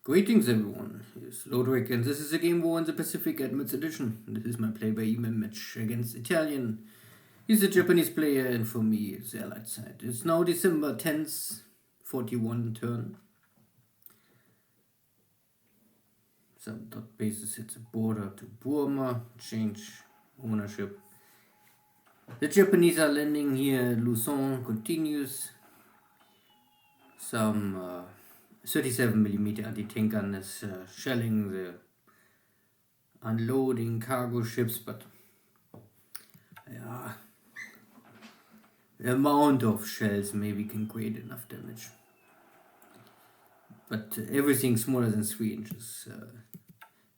Greetings everyone, here's Lodrik and this is a Game War in the Pacific Admits Edition. This is my PBEM match against Italien. He's a Japanese player and for me it's the Allied side. It's now December 10th, 41 turn. Some dot bases hits the border to Burma, change ownership. The Japanese are landing here, Luzon continues. Some 37mm anti-tank gun is shelling the unloading cargo ships, but yeah, the amount of shells maybe can create enough damage. But everything smaller than 3 inches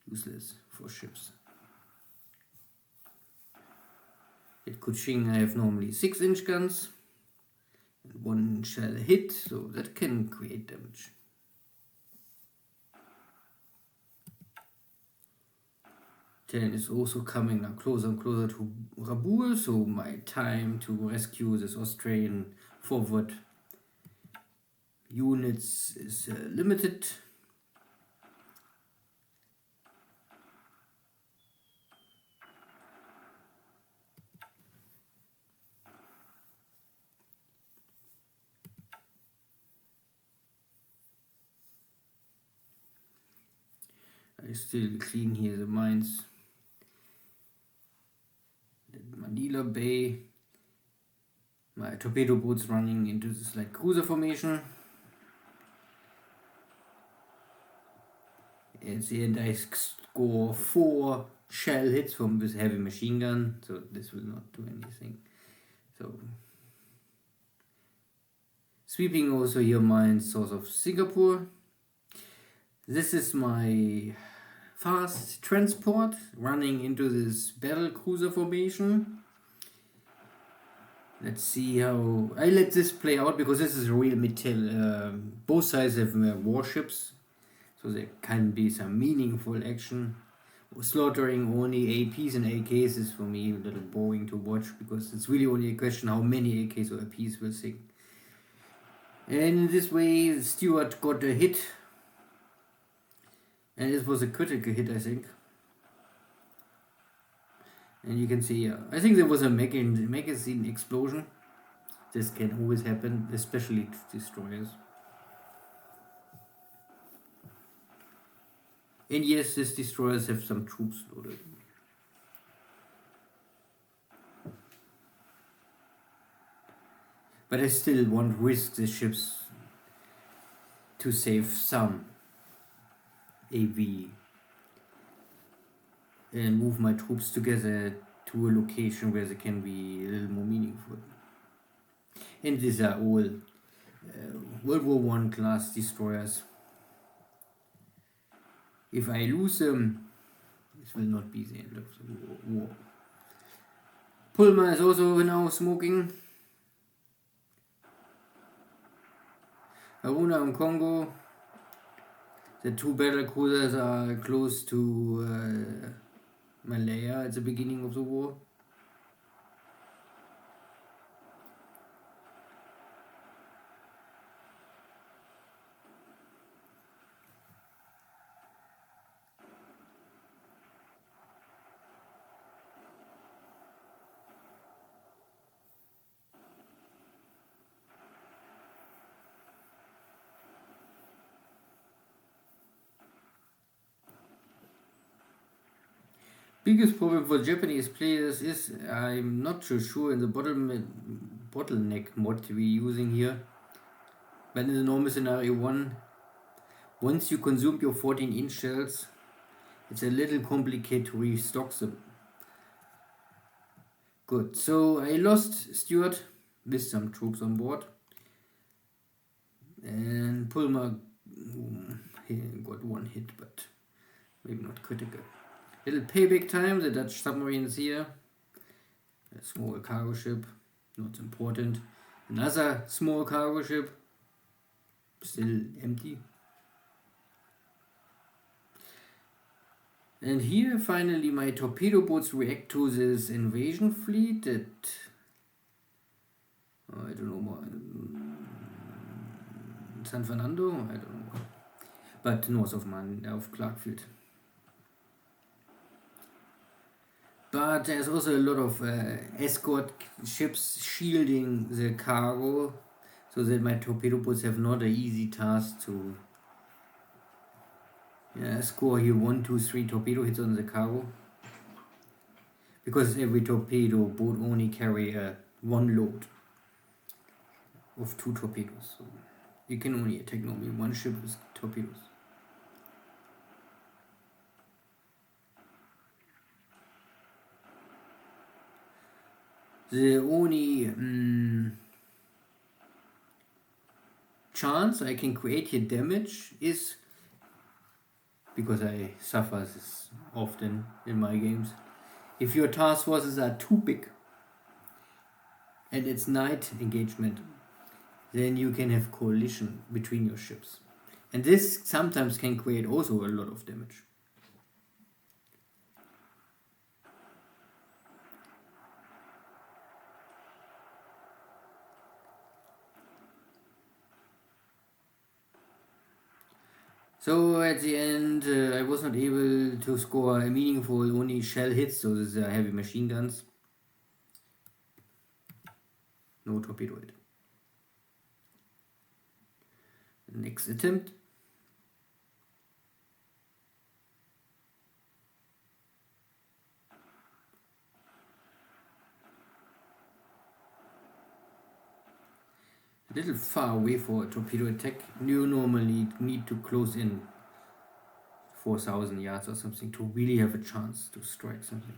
useless for ships. At Kuching I have normally 6-inch guns and 1 shell hit, so that can create damage. Italien is also coming now closer and closer to Rabur, so my time to rescue this Australian forward units is limited. I still clean here the mines. Manila Bay. My torpedo boats running into this light cruiser formation. At the end I score 4 shell hits from this heavy machine gun, so this will not do anything. So sweeping also here mines south of Singapore. This is my fast transport running into this battle cruiser formation. Let's see how I let this play out, because this is a real metal. Both sides have warships, so there can be some meaningful action. Slaughtering only APs and AKs is for me a little boring to watch, because it's really only a question how many AKs or APs will sink. And in this way Stewart got a hit. And it was a critical hit, I think. And you can see, I think there was a magazine explosion. This can always happen, especially to destroyers. And yes, these destroyers have some troops loaded. But I still won't risk the ships to save some AV and move my troops together to a location where they can be a little more meaningful. And these are all World War I class destroyers. If I lose them, this will not be the end of the war. Pulma is also now smoking. Aruna and Congo. The 2 battle cruisers are close to Malaya at the beginning of the war. Biggest problem for Japanese players is I'm not so sure in the bottleneck mod we're using here, but in the normal scenario 1, once you consume your 14-inch shells, it's a little complicated to restock them. Good, so I lost Stewart with some troops on board, and Pulma got 1 hit, but maybe not critical. Little payback time, the Dutch submarines here. A small cargo ship, not important. Another small cargo ship, still empty. And here finally my torpedo boats react to this invasion fleet that I don't know, San Fernando, I don't know. but north of Clarkfield. But there's also a lot of escort ships shielding the cargo, so that my torpedo boats have not an easy task to score here 1, 2, 3 torpedo hits on the cargo. Because every torpedo boat only carry one load of 2 torpedoes. So you can only attack normally 1 ship with torpedoes. The only chance I can create here damage is, because I suffer this often in my games, if your task forces are too big and it's night engagement, then you can have collision between your ships. And this sometimes can create also a lot of damage. So at the end, I was not able to score a meaningful, only shell hits, so these are heavy machine guns. No torpedo hit. Next attempt. A little far away for a torpedo attack. You normally need to close in 4,000 yards or something to really have a chance to strike something.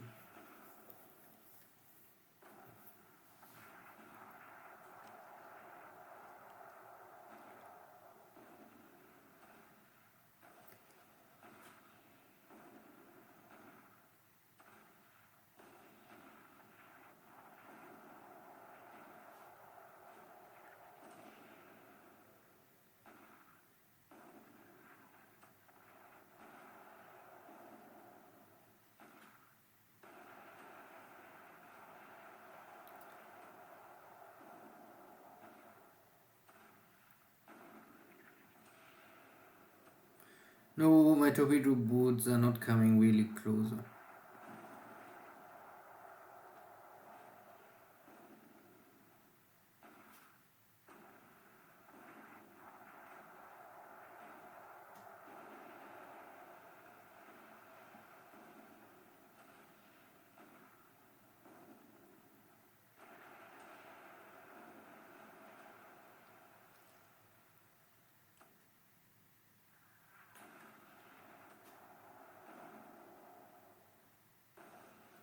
No, my torpedo boats are not coming really closer.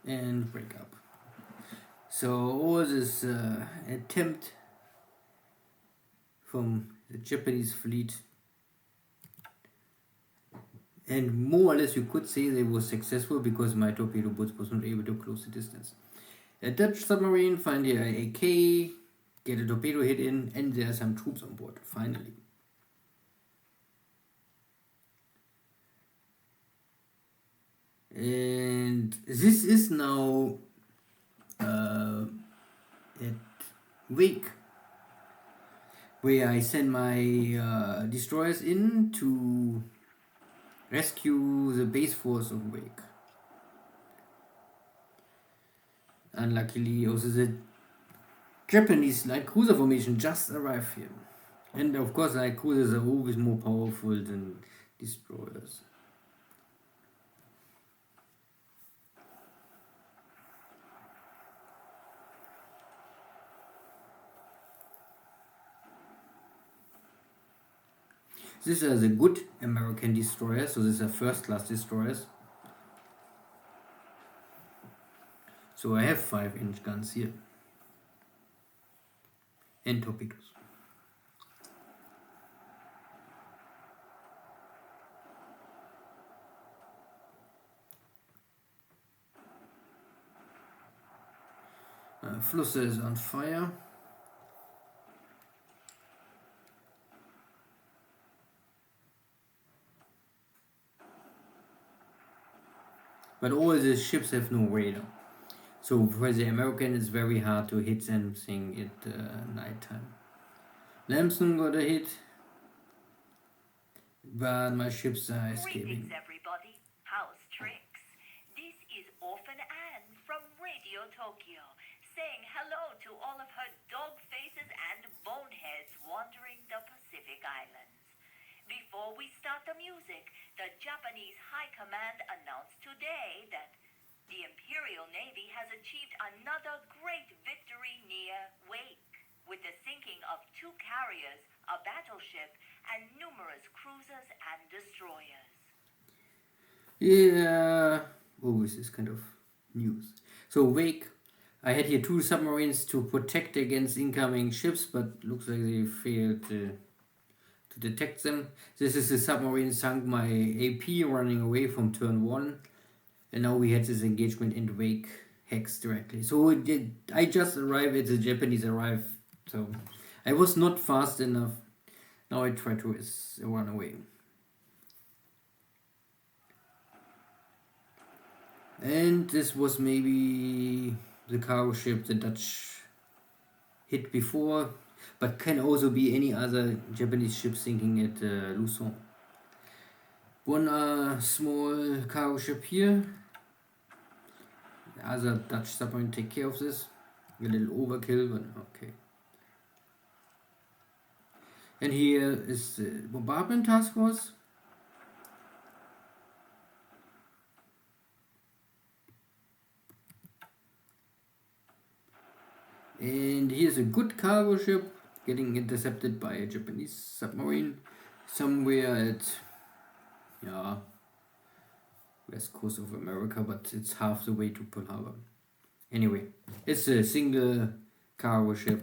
And break up. So all this attempt from the Japanese fleet, and more or less you could say they were successful because my torpedo boats was not able to close the distance. A Dutch submarine find the AK, get a torpedo hit in, and there are some troops on board, finally. And this is now at Wake, where I send my destroyers in to rescue the base force of Wake. Unluckily, also the Japanese light cruiser formation just arrived here. And of course, light cruisers are always more powerful than destroyers. These are the good American destroyers, so these are first-class destroyers. So I have 5-inch guns here. And torpedoes. Flusser is on fire. But all the ships have no radar. So for the American it's very hard to hit something at night time. Lamson got a hit. but my ships are escaping. Greetings, everybody. How's tricks? This is Orphan Anne from Radio Tokyo, saying hello to all of her dog faces and boneheads wandering the Pacific Islands. Before we start the music, the Japanese High Command announced today that the Imperial Navy has achieved another great victory near Wake, with the sinking of 2 carriers, a battleship, and numerous cruisers and destroyers. Yeah, always this kind of news. So Wake, I had here 2 submarines to protect against incoming ships, but looks like they failed to detect them. This is the submarine sunk my AP running away from turn 1, and now we had this engagement in Wake Hex directly. So I just arrived at the Japanese arrive, so I was not fast enough. Now I try to run away. And this was maybe the cargo ship the Dutch hit before, but can also be any other Japanese ship sinking at Luzon. One small cargo ship here. The other Dutch submarine take care of this. A little overkill, but okay. And here is the bombardment task force. And here's a good cargo ship getting intercepted by a Japanese submarine somewhere at west coast of America, but it's half the way to Pearl Harbor. Anyway, it's a single cargo ship.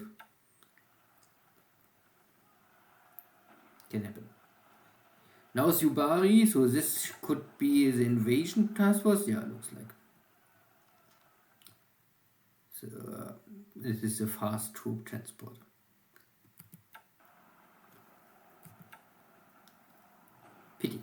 Can happen. Now Subari, so this could be the invasion task force. Yeah, looks like. So this is a fast troop transport. Pity.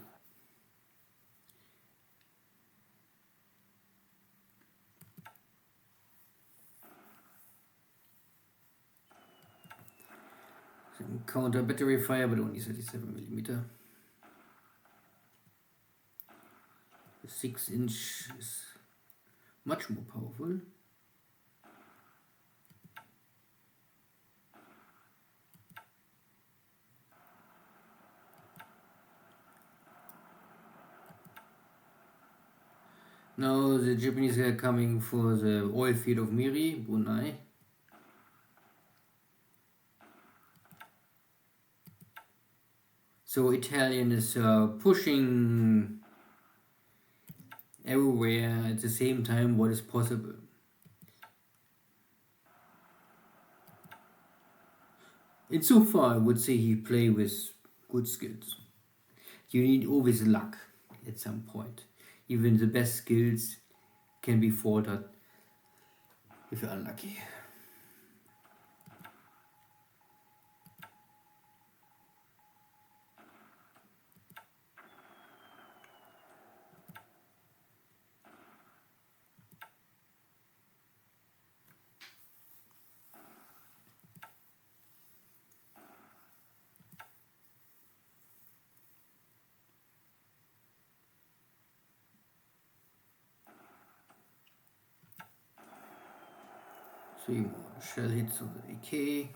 Counter battery fire, but only 37mm. The 6-inch is much more powerful. Now the Japanese are coming for the oil field of Miri, Brunei. So Italian is pushing everywhere at the same time what is possible. And so far I would say he play with good skills. You need always luck at some point. Even the best skills can be faltered if you're unlucky. So you shell hits on the AK.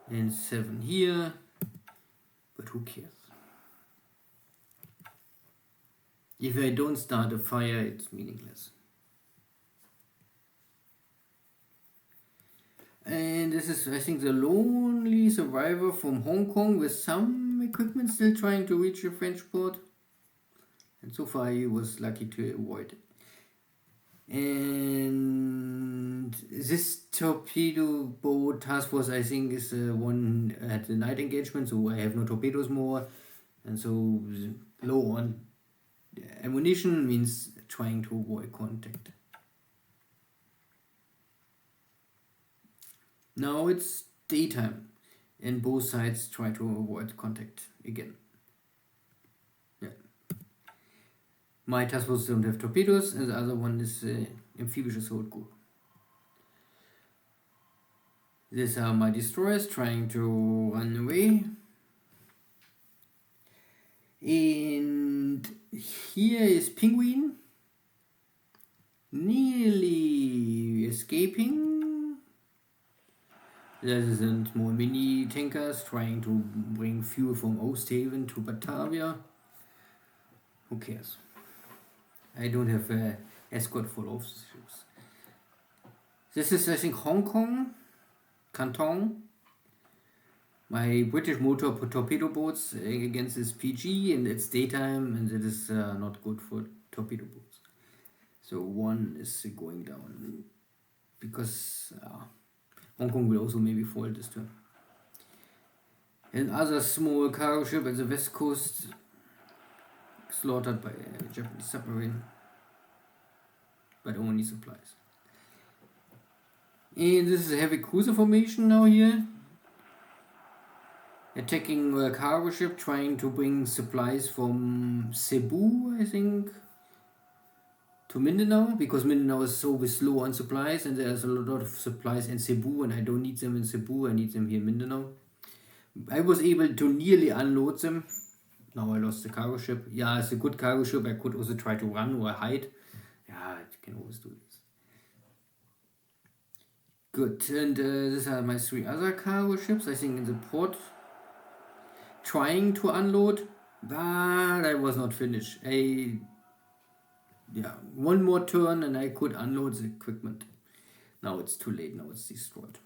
And 7 here, but who cares? If I don't start a fire, it's meaningless. And this is, I think, the lonely survivor from Hong Kong with some equipment still trying to reach a French port. And so far he was lucky to avoid it. And this torpedo boat task force, I think, is the one at the night engagement, so I have no torpedoes more. And so low on ammunition means trying to avoid contact. Now it's daytime and both sides try to avoid contact again. Yeah. My task force don't have torpedoes and the other one is amphibious assault group. These are my destroyers trying to run away. And here is Penguin nearly escaping. There sind more mini tankers trying to bring fuel from Osthaven to Batavia. Who cares? I don't have an escort full of ships. This is, I think, Hong Kong, Canton. My British motor torpedo boats against this PG, and it's daytime, and it is not good for torpedo boats. So one is going down because Hong Kong will also maybe fall this turn. Another small cargo ship at the west coast slaughtered by a Japanese submarine, but only supplies. And this is a heavy cruiser formation now here, attacking a cargo ship trying to bring supplies from Cebu, I think, to Mindanao, because Mindanao is so slow on supplies and there's a lot of supplies in Cebu and I don't need them in Cebu, I need them here in Mindanao. I was able to nearly unload them. Now I lost the cargo ship. Yeah, it's a good cargo ship. I could also try to run or hide. Yeah, I can always do this. Good, and these are my 3 other cargo ships, I think in the port. Trying to unload, but I was not finished. One more turn and I could unload the equipment. Now it's too late, now it's destroyed.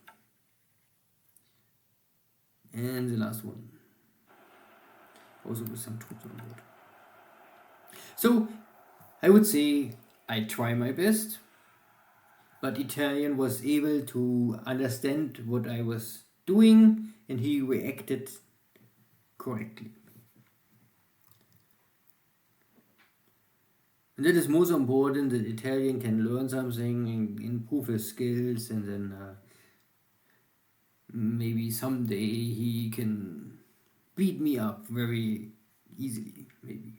And the last one. Also with some troops on board. So, I would say I try my best, but Italien was able to understand what I was doing and he reacted correctly. And that is most important, that Italian can learn something and improve his skills, and then maybe someday he can beat me up very easily, maybe.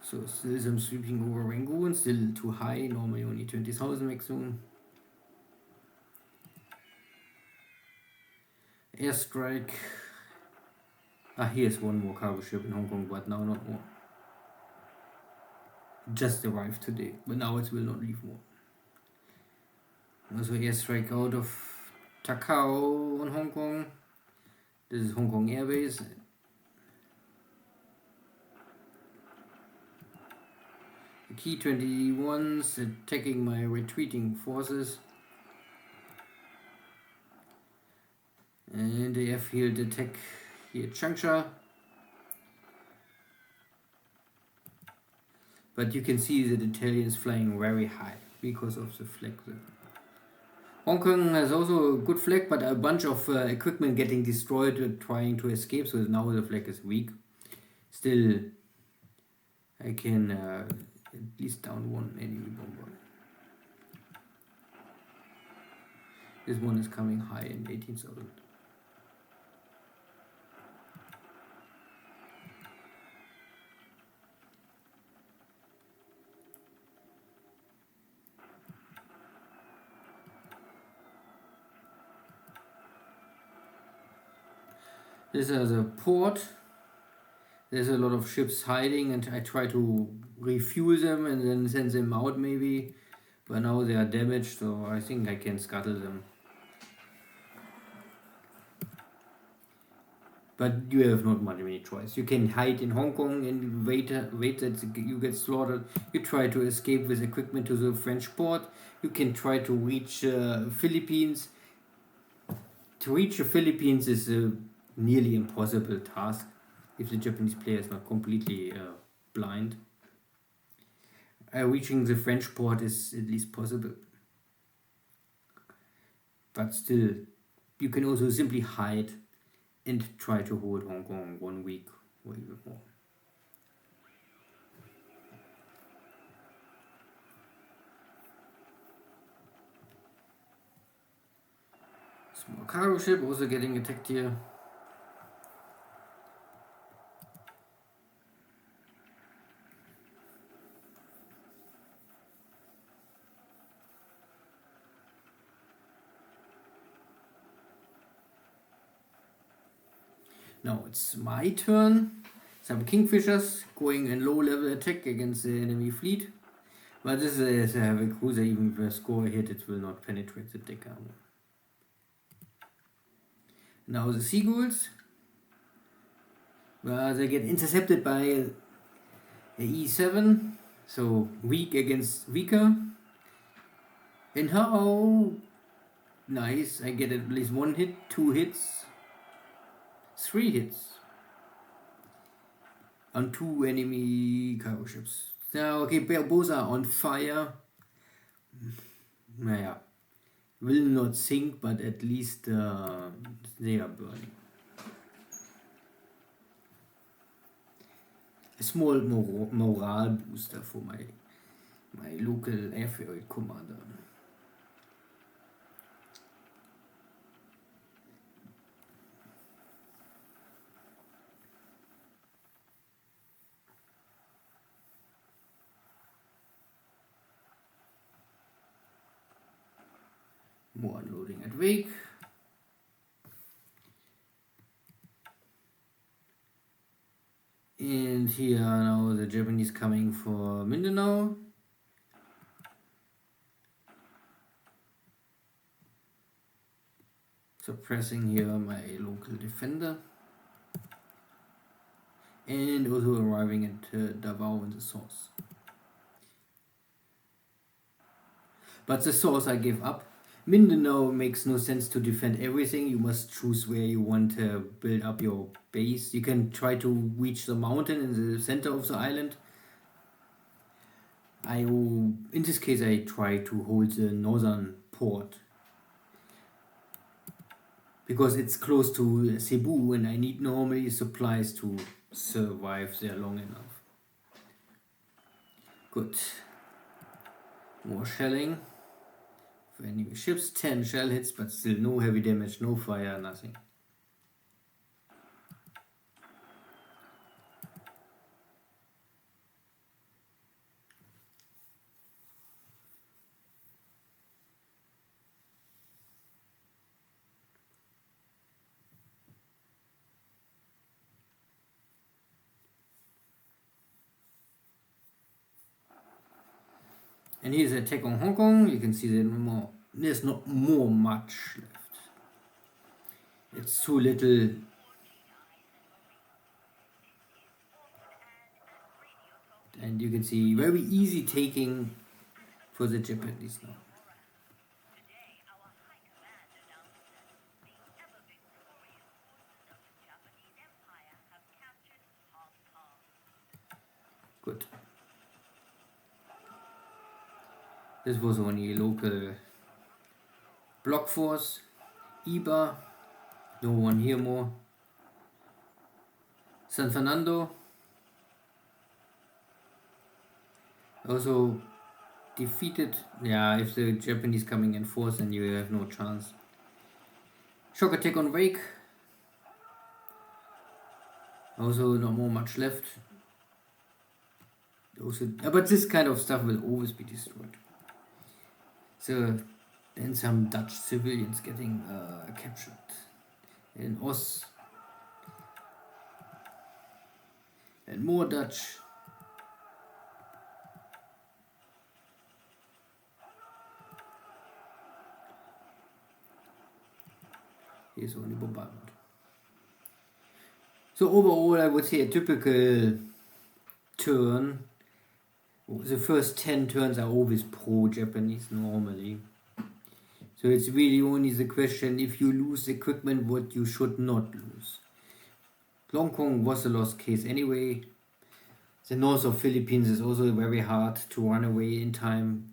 So still some sweeping over Rangoon, still too high, normally only 20,000 maximum. Airstrike. Here's one more cargo ship in Hong Kong, but now not more. Just arrived today, but now it will not leave more. Also airstrike out of Takao on Hong Kong. This is Hong Kong Airways. The Key 21s attacking my retreating forces. And the airfield attack here at Changsha. But you can see that Italians flying very high because of the flag there. Hong Kong has also a good flag, but a bunch of equipment getting destroyed trying to escape, so now the flag is weak. Still, I can at least down one enemy bomber. This one is coming high in 18,000. This is a port. There's a lot of ships hiding and I try to refuel them and then send them out maybe. But now they are damaged, so I think I can scuttle them. But you have not much many choice. You can hide in Hong Kong and wait that you get slaughtered. You try to escape with equipment to the French port. You can try to reach Philippines. To reach the Philippines is a nearly impossible task if the Japanese player is not completely blind. Reaching the French port is at least possible. But still, you can also simply hide and try to hold Hong Kong 1 week or even more. Small cargo ship also getting attacked here. Now it's my turn. Some Kingfishers going in low level attack against the enemy fleet. But this is a heavy cruiser, even if a score hit, it will not penetrate the deck armor. Now the Seagulls. Well, they get intercepted by the E7. So weak against weaker. And how nice, I get at least 1 hit, 2 hits, 3 hits on 2 enemy cargo ships. Now, okay, both are on fire. Naja, will not sink, but at least they are burning. A small morale booster for my local airfield commander. More unloading at wake. And here now the Japanese coming for Mindanao. Suppressing here my local defender. And also arriving at Davao in the source. But the source I give up. Mindanao makes no sense to defend everything. You must choose where you want to build up your base. You can try to reach the mountain in the center of the island. In this case I try to hold the northern port. Because it's close to Cebu and I need normally supplies to survive there long enough. Good. More shelling. For enemy ships, 10 shell hits, but still no heavy damage, no fire, nothing. And here's the attack on Hong Kong. You can see that there's not much left. It's too little. And you can see very easy taking for the Japanese now. Today, our High Command announces the ever victorious forces of the Japanese Empire have captured Hong Kong. Good. This was only local block force. Iba, no one here more. San Fernando. Also defeated. Yeah, if the Japanese coming in force, then you have no chance. Shock attack on Wake. Also not much left. Also, but this kind of stuff will always be destroyed. So then some Dutch civilians getting captured in Oss. And more Dutch. Here's only bombardment. So overall I would say a typical turn. The first 10 turns are always pro-Japanese normally. So it's really only the question, if you lose equipment, what you should not lose. Hong Kong was a lost case anyway. The north of Philippines is also very hard to run away in time.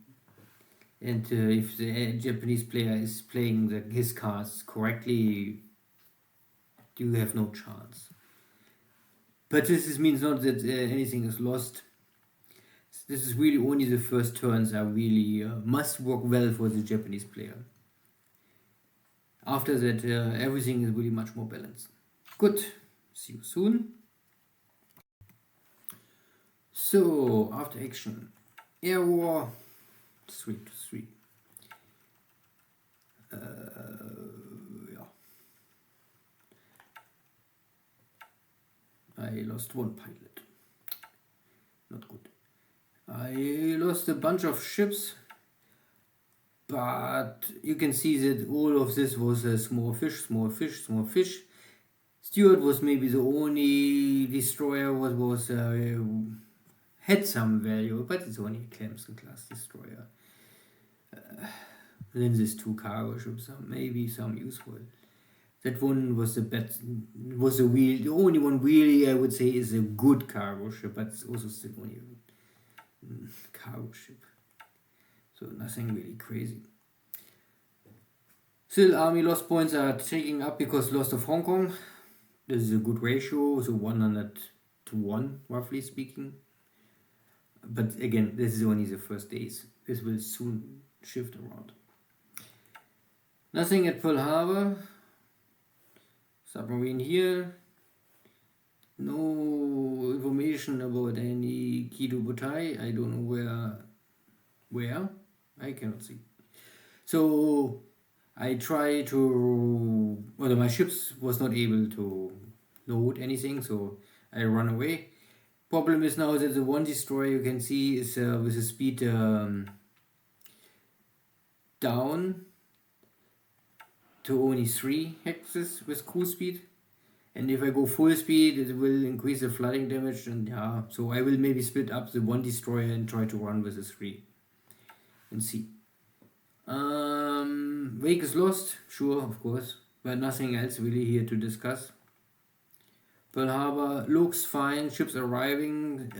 And if the Japanese player is playing his cards correctly, You have no chance. But this means not that anything is lost. This is really only the first turns are really must work well for the Japanese player. After that, everything is really much more balanced. Good. See you soon. So, after action. Air War 3-3. Yeah. I lost one pilot. Not good. I lost a bunch of ships, but you can see that all of this was a small fish, small fish, small fish. Stuart was maybe the only destroyer was had some value, but it's only a Clemson class destroyer. Then these two cargo ships are maybe some useful. That one was the best, was the only one really I would say is a good cargo ship, but it's also still only a cargo ship. So nothing really crazy. Still, army loss points are taking up because loss of Hong Kong. This is a good ratio, so 100 to 1, roughly speaking. But again, this is only the first days. This will soon shift around. Nothing at Pearl Harbor. Submarine here. No information about any Kido Butai. I don't know where. I cannot see. So I try to, well, my ships was not able to load anything, so I run away. Problem is now that the one destroyer you can see is with a speed down to only 3 hexes with cruise speed, and if I go full speed it will increase the flooding damage, and yeah, so I will maybe split up the one destroyer and try to run with a 3 and see. Wake is lost, sure, of course, but nothing else really here to discuss. Pearl Harbor looks fine, ships arriving,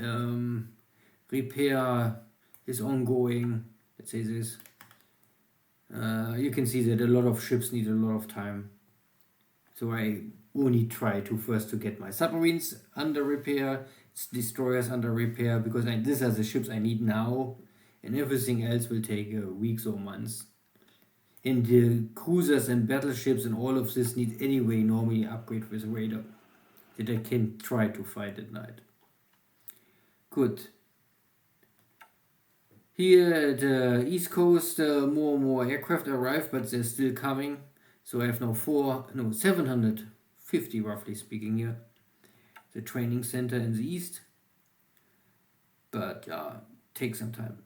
repair is ongoing, let's say this. You can see that a lot of ships need a lot of time. So I only try to get my submarines under repair, destroyers under repair, because these are the ships I need now, and everything else will take weeks or months. And the cruisers and battleships and all of this need anyway normally upgrade with radar, that I can try to fight at night. Good. Here at the East Coast, more and more aircraft arrive, but they're still coming. So I have now 750 roughly speaking here. The training center in the east. But takes some time.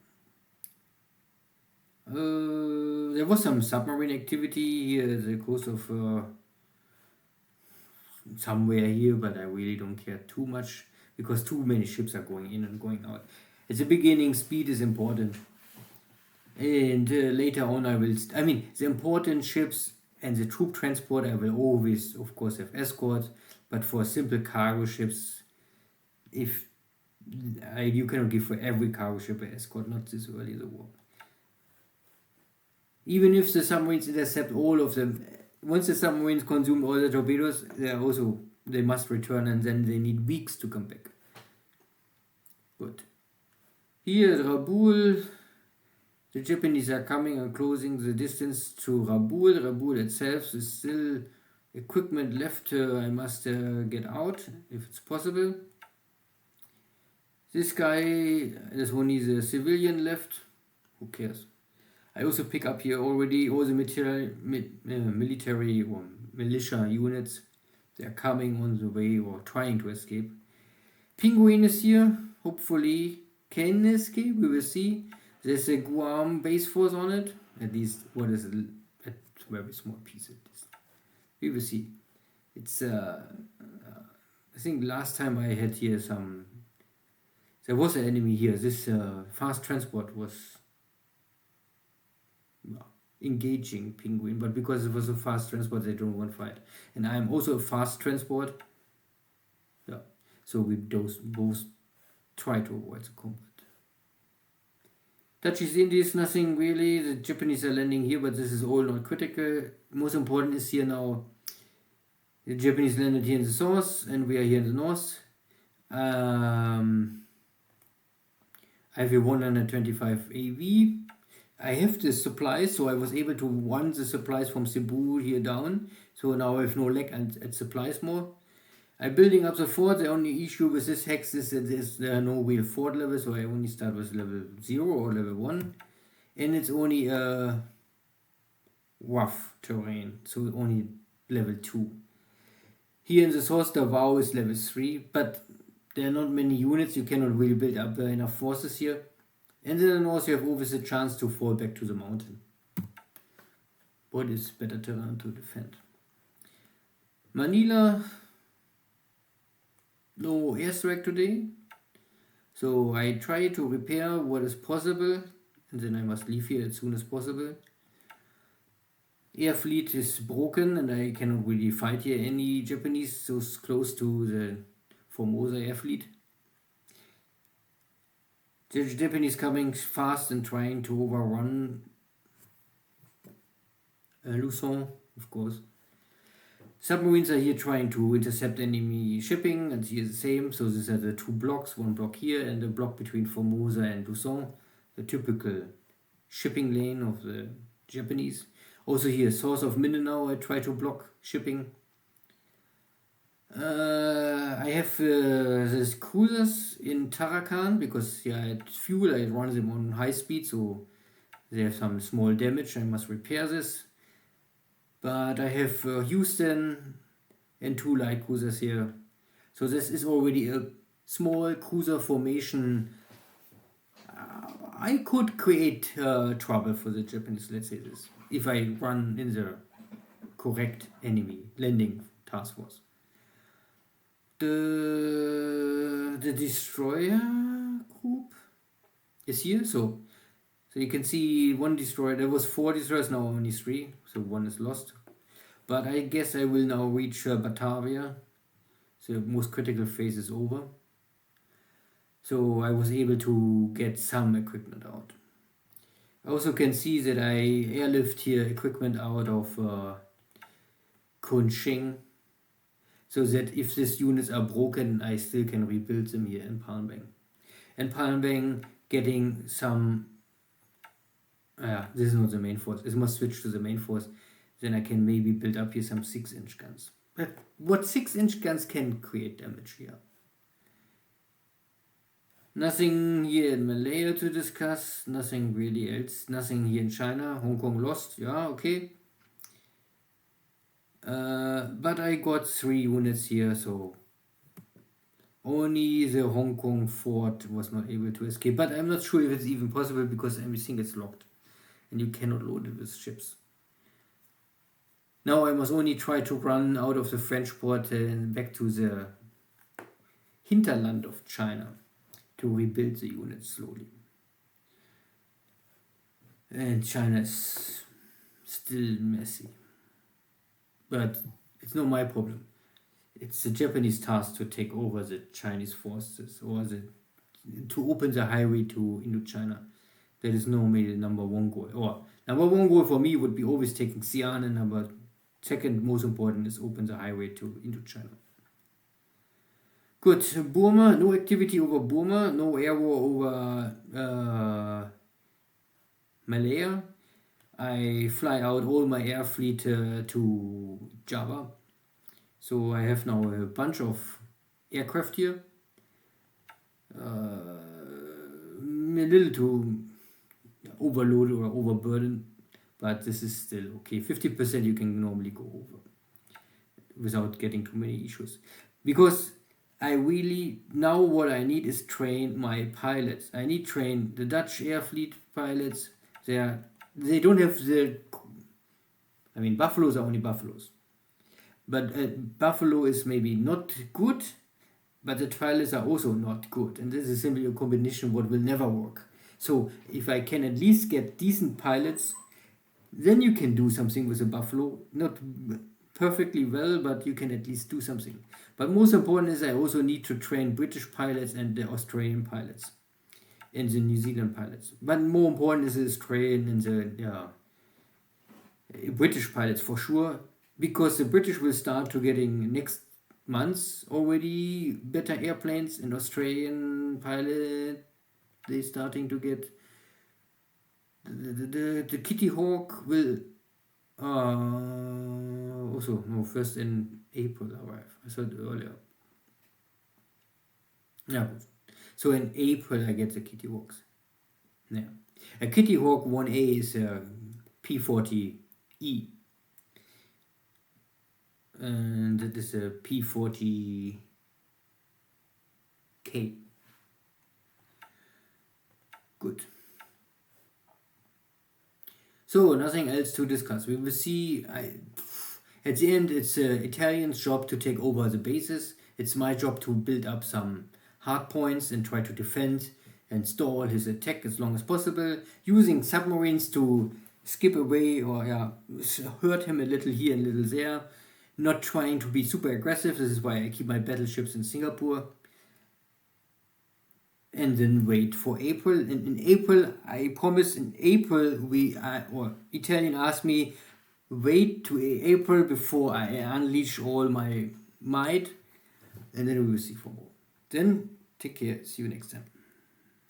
There was some submarine activity here at the coast of somewhere here, but I really don't care too much because too many ships are going in and going out. At the beginning, speed is important, and later on the important ships and the troop transport I will always of course have escort, but for simple cargo ships, you cannot give for every cargo ship an escort, not this early in the war. Even if the submarines intercept all of them, once the submarines consume all the torpedoes, they must return, and then they need weeks to come back. Good. Here at Rabaul, the Japanese are coming and closing the distance to Rabaul. Rabaul itself is still equipment left. I must get out if it's possible. This guy, there's only the civilian left. Who cares? I also pick up here already all the military or militia units. They are coming on the way or trying to escape. Penguin is here. Hopefully can escape. We will see. There's a Guam base force on it. At least what is it? A very small piece of this. We will see. It's I think last time I had here there was an enemy here. This fast transport was engaging Penguin, but because it was a fast transport, they don't want to fight. And I'm also a fast transport. Yeah. So we both try to avoid the combat. Dutch Indies, nothing really. The Japanese are landing here, but this is all not critical. Most important is here now The Japanese landed here in the south, and we are here in the north. I have a 125 AV. I have the supplies, so I was able to run the supplies from Cebu here down. So now I have no lag at supplies more. I'm building up the fort. The only issue with this hex is that there are no real fort levels, so I only start with level 0 or level 1. And it's only rough terrain, so only level 2. Here in the source, the vow is level 3, but there are not many units. You cannot really build up enough forces here. And in the north, you have always a chance to fall back to the mountain. But it's better terrain to defend. Manila, no airstrike today. So I try to repair what is possible, and then I must leave here as soon as possible. Air fleet is broken, and I cannot really fight here any Japanese so close to the Formosa air fleet. The Japanese coming fast and trying to overrun Luzon, of course. Submarines are here trying to intercept enemy shipping, and here the same. So these are the two blocks, one block here and a block between Formosa and Luzon, the typical shipping lane of the Japanese. Also here, source of Mindanao, I try to block shipping. I have these cruisers in Tarakan because I had fuel, I run them on high speed, so they have some small damage. I must repair this. But I have Houston and 2 light cruisers here. So this is already a small cruiser formation. I could create trouble for the Japanese, let's say this, if I run in the correct enemy landing task force. The destroyer group is here, so you can see one destroyer. There was 4 destroyers, now only 3, so 1 is lost. But I guess I will now reach Batavia. So the most critical phase is over. So I was able to get some equipment out. I also can see that I airlift here equipment out of Kunching, so that if these units are broken, I still can rebuild them here in Palembang. And Palembang getting some... this is not the main force. It must switch to the main force. Then I can maybe build up here some 6-inch guns. But what 6-inch guns can create damage here? Nothing here in Malaya to discuss. Nothing really else. Nothing here in China. Hong Kong lost. Yeah, okay. But I got 3 units here, so only the Hong Kong fort was not able to escape. But I'm not sure if it's even possible because everything is locked and you cannot load it with ships. Now I must only try to run out of the French port and back to the hinterland of China to rebuild the units slowly. And China is still messy. But it's not my problem. It's the Japanese task to take over the Chinese forces or to open the highway to Indochina. That is normally the number 1 goal. Or number 1 goal for me would be always taking Xi'an, and number 2nd most important is open the highway to Indochina. Good. Burma, no activity over Burma, no air war over Malaya. I fly out all my air fleet to Java. So I have now a bunch of aircraft here. A little too overloaded or overburdened, but this is still okay. 50% you can normally go over without getting too many issues. Because I really, now what I need is train my pilots. I need train the Dutch air fleet pilots. They don't have buffaloes are only buffaloes. But buffalo is maybe not good, but the pilots are also not good. And this is simply a combination what will never work. So if I can at least get decent pilots, then you can do something with a buffalo. Not perfectly well, but you can at least do something. But most important is I also need to train British pilots and the Australian pilots and the New Zealand pilots. But more important is the Australian and the British pilots for sure. because the British will start to getting next months already better airplanes, and Australian pilot they starting to get the Kitty Hawk will also no first in April arrive. I said earlier. Yeah, so in April I get the Kitty Hawks. Yeah, a Kitty Hawk 1A is a P40E, and that is a P40K. Good. So nothing else to discuss. We will see. At the end, it's Italian's job to take over the bases. It's my job to build up some hard points and try to defend and stall his attack as long as possible, using submarines to skip away or hurt him a little here and a little there. Not trying to be super aggressive. This is why I keep my battleships in Singapore. And then wait for April. And in April, I promise in April, or Italian asked me, wait to April before I unleash all my might. And then we will see for more. Then, take care. See you next time.